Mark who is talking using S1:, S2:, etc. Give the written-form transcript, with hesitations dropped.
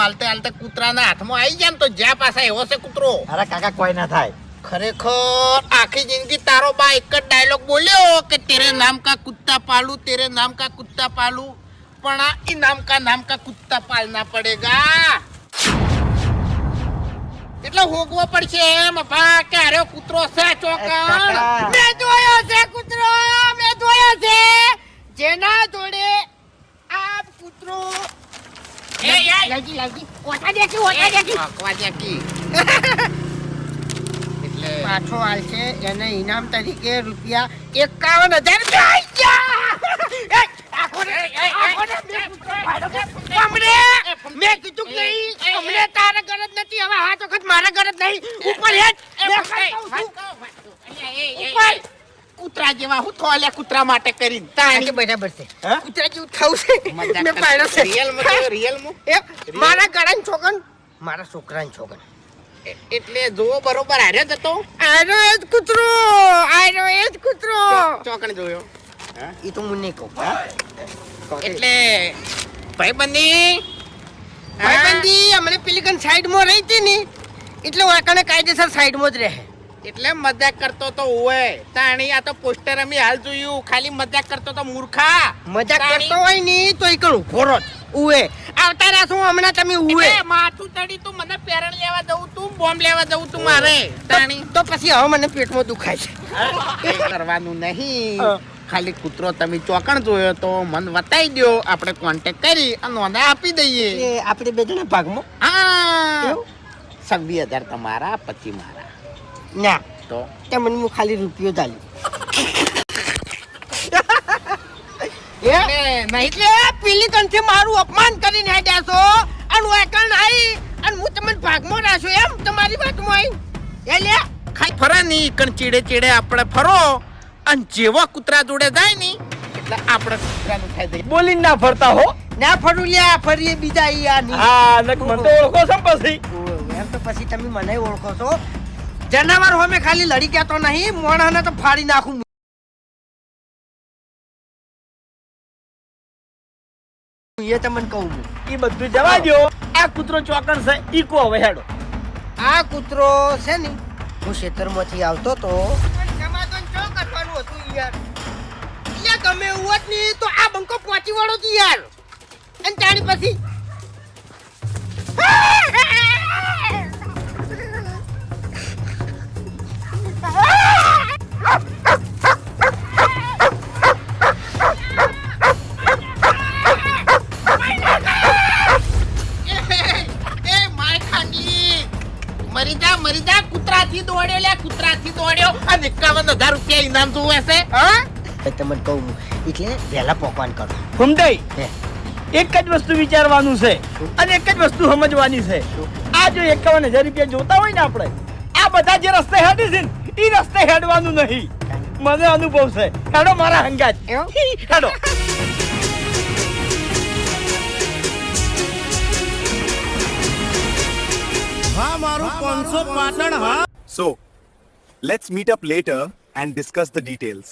S1: હાલતે હાલતે કૂતરાના હાથમાં આવી જાય ને તો જ્યાં પાછા એવો છે કૂતરો.
S2: અરે કાકા કોઈ ના થાય.
S1: ખરેખર આખી જિંદગી તારો બા એક જ ડાયલોગ બોલ્યો કે તેરે નામ કા કુત્તા પાલू તેરે નામ કા કુત્તા પાલू પણ આ ઇનામ કા કુત્તા પાલના પડેગા. એટલે હોગવો પડશે એમ બા કે અરે કૂતરો છે ચોકણ.
S3: મેં જોયો છે કૂતરો, મેં જોયો છે. જેના જોડે આ કૂતરો લાગી ઓછા દેખી
S1: એટલે
S3: પાછો હાલશે એને ઇનામ તરીકે રૂપિયા 51,000 મેં કીધું કે નહીં અમને તારા ગરજ નથી હવે હાથ વખત મારા ગરજ નહીં ઉપર હેઠ
S1: ઉપર કૂતરા જેવા હું થોલ્યા કૂતરા માટે કરીને તાણી
S3: બરાબર છે કૂતરા જેવું થવું છે મેં પાડ્યો છે
S1: રિયલમાં
S3: મારા ગળાની છોકન મારા છોકરાની છોકન
S1: એટલે જોવો બરોબર હાર્યો જતો
S3: આનો એ જ કૂતરો આનો એ જ કૂતરો
S1: ચોકણ જોયો
S3: એ તો હું નહીં કહું
S1: એટલે ભાઈબંધી
S3: અમને પેલી કન સાઈડમાં રહી હતી ને એટલે વાકણે કાયદેસર સાઈડમાં જ રહે
S1: એટલે મજાક કરતો તો ઓય તાણી આ તો પોસ્ટર અમે હાલ જોયું ખાલી મજાક કરતો તો મૂર્ખા
S3: મજાક કરતો હોય ને તો એ કણ ઉભો રહો ઉવે આવતા રહેશું હમણાં તમે ઉવે
S1: માથું ચડી તું મને પેરણ લેવા જવું તું બોમ્બ લેવા જવું તું મારે તાણી
S3: તો પછી હવે મને પેટમાં દુખાય છે
S1: એ કરવાનું નહીં ખાલી કૂતરો તમે ચોકણ જોયો તો મન બતાવી દો આપણે કોન્ટેક્ટ કરી અને નોંધા આપી દઈએ
S3: એ આપણે બે જણા ભાગમાં
S1: હા 26,000 તમારા 25 મારા
S3: ના
S1: તો
S3: તે મને હું ખાલી રૂપિયો ચાલ્યો એટલે પેલી કંઠે મારું અપમાન કરીને હેડ્યા છો અને વાકણ આવી અને હું તમને ભાગમાં રાખ્યો એમ તમારી વાતમાં આવી એ લે
S1: ખાઈ ફરે નહીં કણ ચીડે ચીડે આપણે ફરો અને જેવો કૂતરા જોડે જાય ને એટલે આપણે કૂતરાનું ખાઈ દઈએ
S2: બોલીને ના ફરતા હો.
S3: ના ફરું લ્યા ફરીએ બીજા ઈ આ
S2: હા નક મને તો ઓળખો છો ને પછી.
S3: એમ તો પછી તમે મને ઓળખો છો જનાવર હોમે ખાલી લડી ગયા તો નહીં મોણાને તો ફાડી નાખું એ તમને કહું
S2: ઈ બધું જવા દો. આ કૂતરો ચોકણ છે ઈ કો હવે હેડો.
S3: આ કૂતરો છે ને હું ખેતરમાંથી આવતો તો સમાધાન ચો કરવાનું હતું યાર ગમે એવું હોત ને તો આ બંકો પહોંચી વળો તું યાર અને જાણી પછી
S1: મરી જા કૂતરાથી દોડ્યો લે કૂતરાથી દોડ્યો અને 51,000 રૂપિયા ઇનામ જોવે છે હા
S3: તમને કહું એટલે વહેલા પોકવાન કરો
S2: ફૂમતાઈ એક જ વસ્તુ વિચારવાનું છે અને એક જ વસ્તુ સમજવાની છે. આ જો 51,000 રૂપિયા જોતા હોય ને આપણે આ બધા જે રસ્તે હેડી છે ને ઈ રસ્તે હેડવાનું નહીં. મને અનુભવ છે. હેડો મારા હંગાત હેડો.
S4: હા મારું 500 પાટણ હા. So let's meet up later and discuss the details.